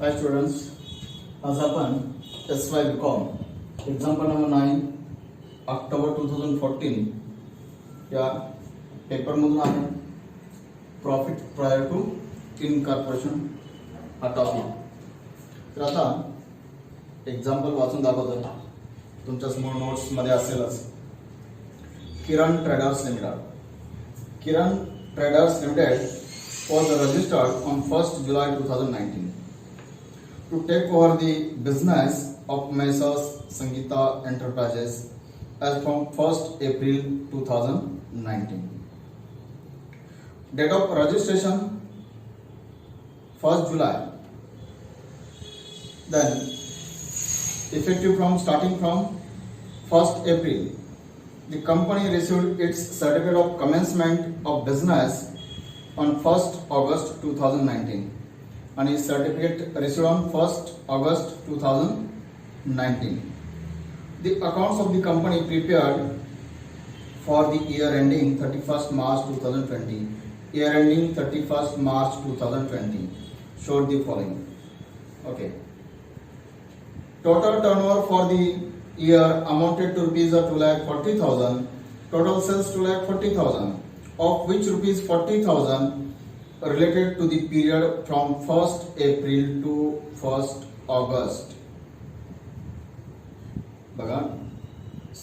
हाय students, आज आपण SY BCom example number 9 October 2014 या पेपरमधून आहे. प्रॉफिट प्रायर टू इनकॉर्पोरेशन हा टॉपिक. तर आता एक्झाम्पल वाचून दाखवतो. तुमच्या समोर नोट्समध्ये असेलच. Kiran traders limited was registered on 1st July 2019 to take over the business of Messrs Sangeeta Enterprises as from 1st April 2019. Date of registration 1st July. Then effective from starting from 1st April, the company received its certificate of commencement of business on 1st August 2019 and his certificate received on 1st August 2019. The accounts of the company prepared for the year ending 31st March 2020. Year ending 31st March 2020 showed the following. Okay. Total turnover for the year amounted to rupees 2,40,000. Total sales 2,40,000. Of which rupees 40,000 related to the period from 1st April to 1st August. बघा,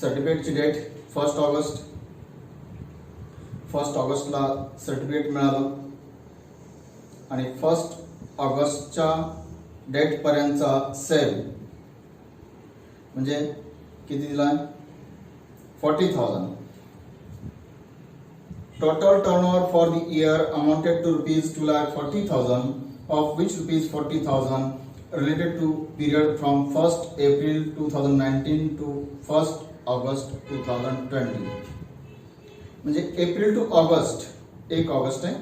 सर्टिफिकेटची date 1st August. 1st ऑगस्टला certificate मिळालं आणि 1st ऑगस्टच्या date पर्यंतचा cell म्हणजे किती दिला? 40,000. Total turnover for the year amounted to rupees 2,40,000, of which rupees 40,000 related to period from 1st April 2019 to 1st August 2020. म्हणजे April to August 1 August आहे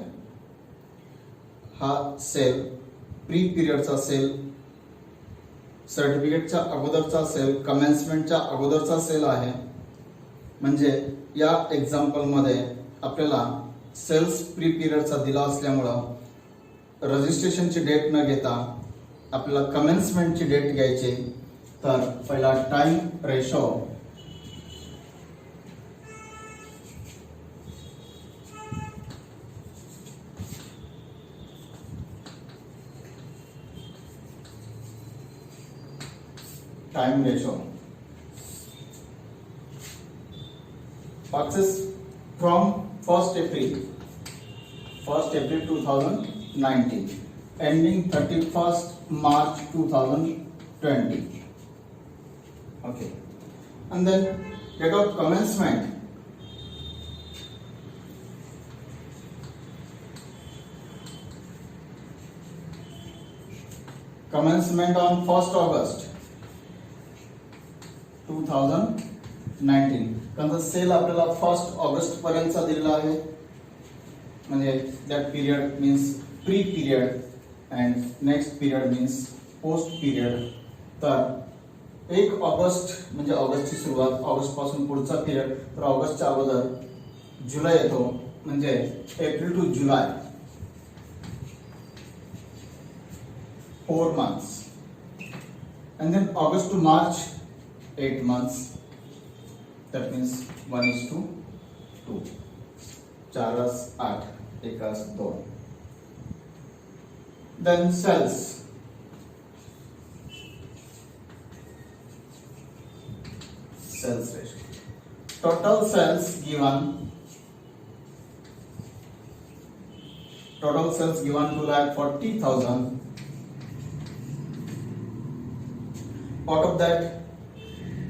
हा सेल, प्री पिरियडचा सेल, सर्टिफिकेटच्या अगोदरचा सेल, कमेन्समेंटच्या अगोदरचा सेल आहे. म्हणजे या एक्झाम्पल मध्ये आपल्याला सेल्स प्री पिरियडचा दिला असल्यामुळं रजिस्ट्रेशनची डेट न घेता आपल्याला कमेन्समेंटची डेट घ्यायची. तर पहिला time ratio purchase from 1st April 2019 ending 31st March 2020. Okay, and then date of commencement on 1st August 2019. कारण सेल आपल्याला 1st ऑगस्ट पर्यंतचा दिलेला आहे. म्हणजे that period means pre period and next period means post period. तर 1 August म्हणजे ऑगस्टची सुरुवात, August पासून पुढचा पिरियड. तर ऑगस्टच्या अगोदर जुलै येतो, म्हणजे April to July 4 months. and then August to March 8 months. That means 1:2. 4 8 1 2. Then sales. Sales ratio. Total sales given 2,40,000. Out of that,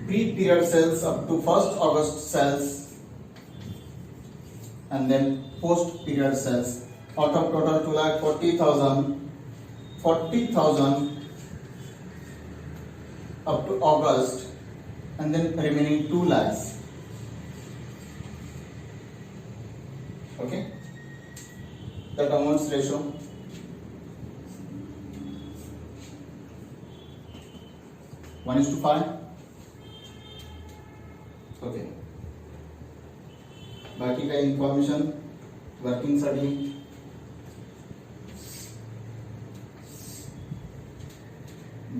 pre-period sales up to 1st August sales, and then post-period sales. Out of total 2,40,000, 40,000 up to August, and then remaining 2 lakhs. Okay, that amounts ratio. One is to 5. Okay. बाकी काही information working साठी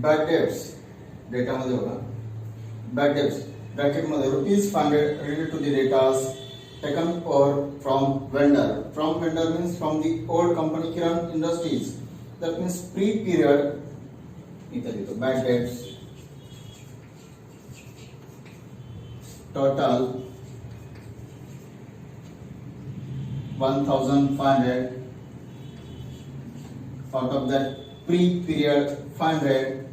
bad dates डेटामध्ये बघा bad dates ब्रॅकेटमध्ये ₹500 related to the datas taken or from vendor. From vendor means from the old company Kiran Industries. That means pre-period. इधर देखो bad debts total 1,500. Out of that pre-period 500.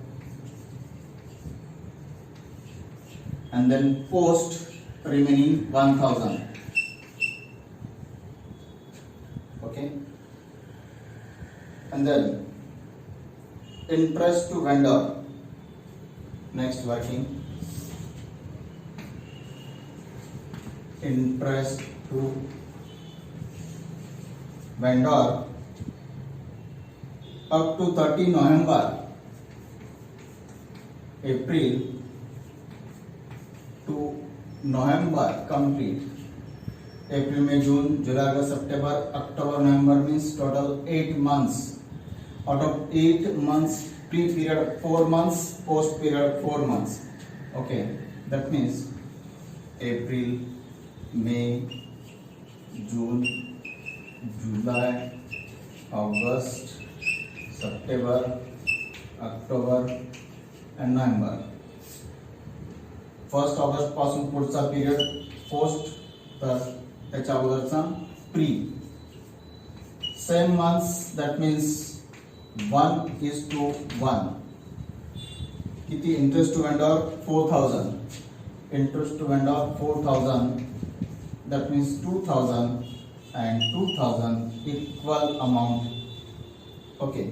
And then post remaining 1,000. Okay, and then interest to vendor. Next working interest to vendor up to 30 November, April to November complete. April, May, June, July, August, September, October, November means total 8 months. Out of 8 months, pre-period 4 months, post-period 4 months. Okay, that means April, May, June, July, August, September, October and November. 1 August पासून पुढचा period post तर त्याच्या अगोदरचा pre same months that means 1:1 किती interest to vendor 4,000 interest to vendor 4,000 that means 2,000 and 2,000 equal amount. Okay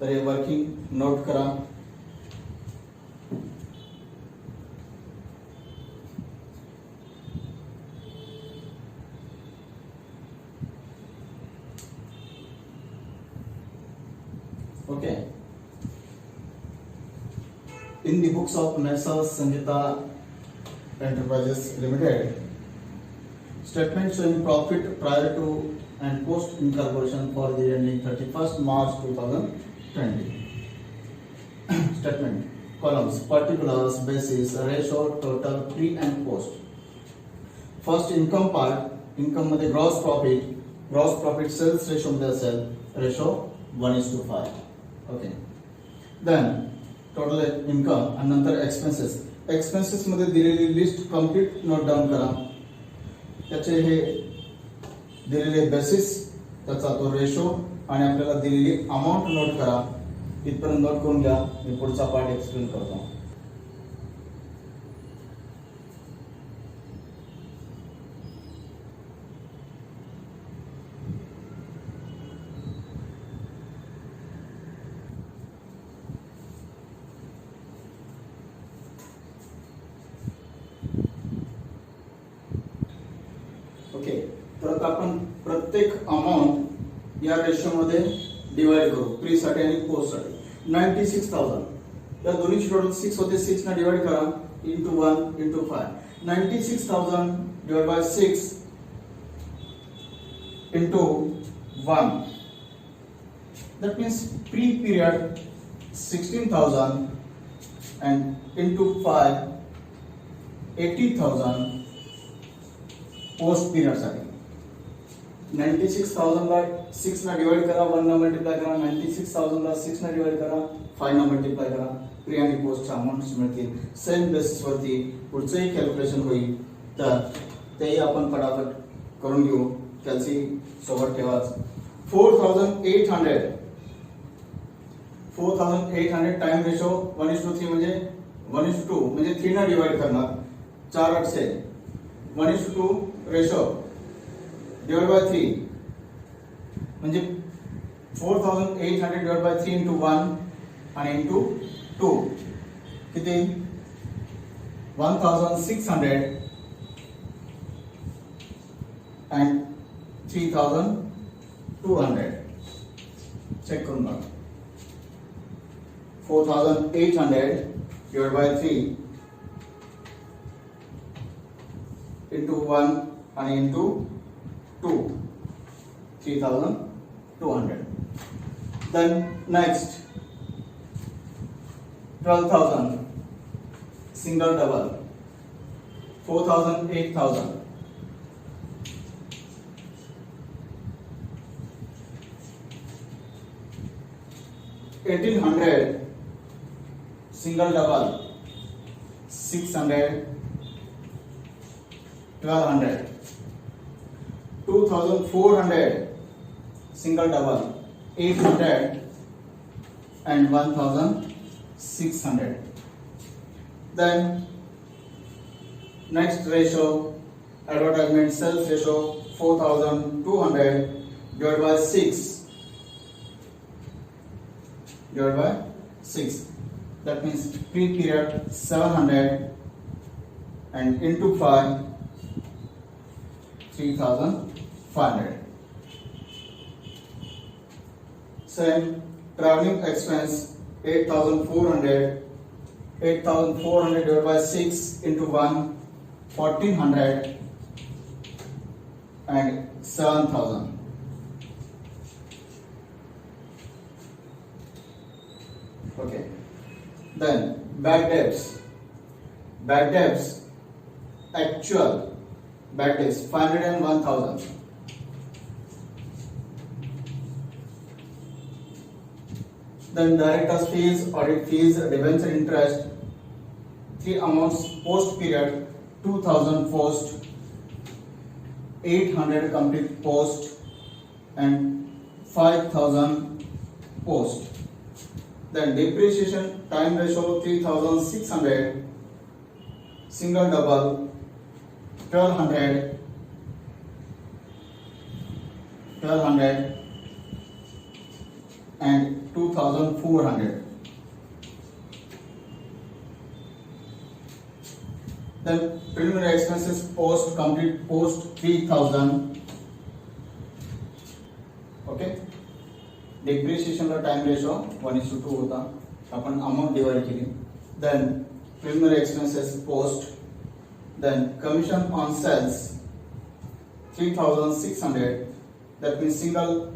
तर हे working note करा. Okay. In the books of Messrs. Sangeeta Enterprises Limited, statement showing profit prior to and post incorporation for the ending 31st March 2020. Statement columns particulars basis ratio total pre and post. First income part, income मध्ये gross profit sales ratio मध्ये असेल ratio 1:5. Okay then total income आणि नंतर expenses मध्ये दिलेली list complete note down करा. त्याचे हे दिलेले बेसिस त्याचा तो रेशो आणि आपल्याला दिलेली अमाऊंट नोट करा. इथपर्यंत नोट करून घ्या. मी पुढचा पार्ट एक्सप्लेन करतो. ओके तर आता आपण प्रत्येक अमाऊंट या रेशो मध्ये डिवाइड करू. प्री साठी आणि पोस्ट साठी 96,000 या दोन्हीची टोटल 6 होते. 6 ने डिवाइड करा into 1 into 5. 96,000 divided by 6 into 1. That means pre-period 16,000 and into 5 80,000. Post period साठी 96,000 ला 6 ने डिवाइड करा, 1 ने मल्टिप्लाय करा. 96,000 ला 6 ने डिवाइड करा, 5 ने मल्टिप्लाय करा. प्री आणि पोस्टच्या अमाउंट्स मिळतील. सेम बेसिस वरती पुढचंही कॅल्क्युलेशन होईल. तर तेही आपण फटाफट करून घेऊ. कॅल्सी सोबत ठेवाच. 4,800 टाइम रेशो 1:3 म्हणजे 1:2 म्हणजे 3 ने डिवाइड करणार. 4 8 से 1:2 रेशो डिवाइड बाय 3 म्हणजे 4,800 डिवाइड बाय 3 into 1 आणि into 2 किती 1,600 and 3,200. चेक करून बघा. 4,800 divided by 3 into 1 and into 2, 3,200. Then next 12,000 single double, 4,000 8,000, 1,800 single double, 600, 1,200, 2,400 single double, 800 and 1,600. Then next ratio, advertisement sales ratio, 4,200 divided by 6 divided by 6. That means pre-period 700 and into 5, 3,500. Same traveling expense, 8,400 divided by 6 into 1, 1,400 and 7,000. Okay. Then bad debts. Bad debts, actual bad debts, 501,000. Then directors' fees, audit fees, debenture interest, 3 amounts post period, 2,000 post, 800 complete post and 5,000 post. Then depreciation time ratio, 3,600 single double, 1,200 and 2,400. Then preliminary expenses post complete post, 3,000. Okay. Depreciation का time ratio 1:2 होता, अपन amount divide केली. Then preliminary expenses post, then commission on sales 3,600. That means single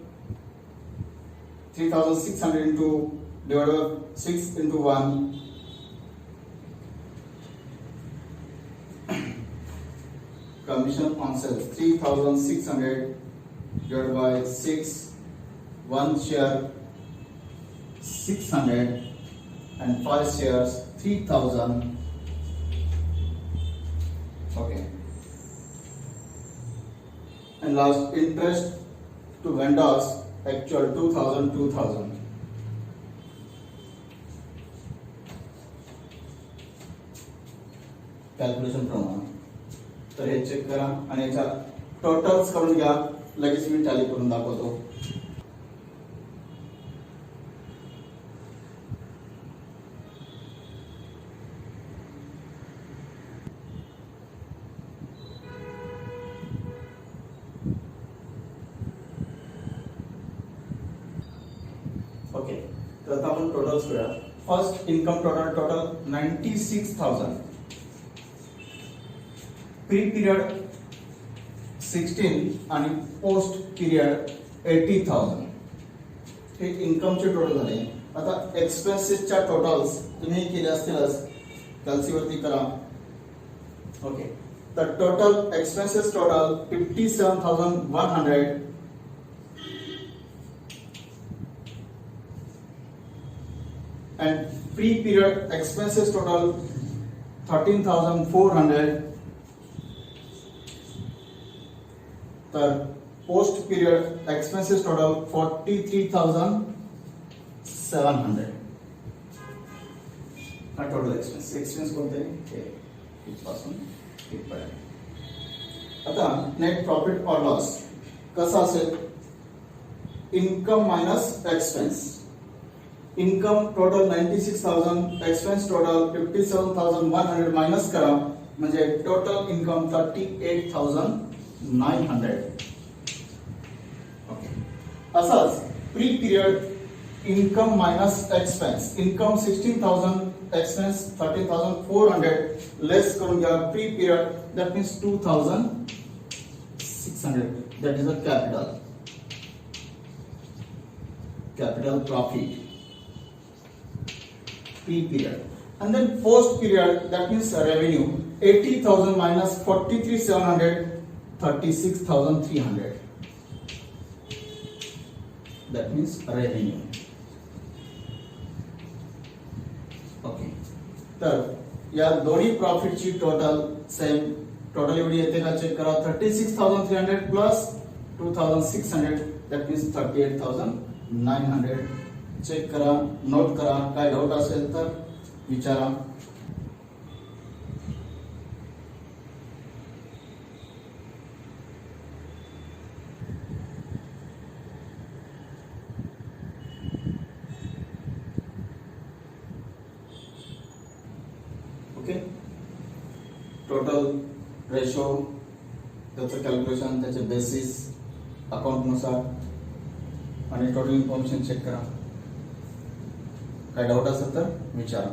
3,600 into divided by 6 into 1. Commission on sales 3,600 divided by 6. 1 share 600 and 5 shares 3,000. Okay. And last, interest to vendors, actual 2,000. Calculation प्रमाणे. तर हे check करा आणि याच्या totals करून घ्या, लगेच मी tally करून दाखवतो. ओके, तर आता आपण टोटल्स करूया. First income total 96,000, pre period 16 आणि पोस्ट पिरियड 80,000. हे इन्कमचे टोटल झाले. आता एक्सपेन्सेसच्या टोटल्स तुम्ही केले असतीलच, कॅल्सीवरती करा. ओके, तर total expenses total 57,100 and pre-period expenses total 13,400. तर post period expenses total 43,700. हा टोटल एक्सपेन्स कोणते हे इथपासून इथपर्यंत. आता नेट प्रॉफिट और लॉस कसा असेल? Income minus expense. Income total 96,000, expense total 57,100 minus करा, म्हणजे टोटल इनकम 38,900. ओके. असाच pre period income minus expense, income 16,000, expense 13,400 less करून घ्या. Pre period that means 2,600. That is a capital profit. P period. And then post period, that means revenue 80,000 minus 43,700, 36,300. That means revenue. Okay, तर या दोन्ही प्रॉफिटची total same total एवढी येते का check करा. 36,300 plus 2,600, that means 38,900. Check करा, note करा. काय डाऊट असेल तर विचारा. ओके, टोटल रेशो, त्याचं कॅल्क्युलेशन, त्याचे बेसिस अकाउंटनुसार आणि टोटल इन्फॉर्मेशन चेक करा. काय डाऊट असेल तर विचारा.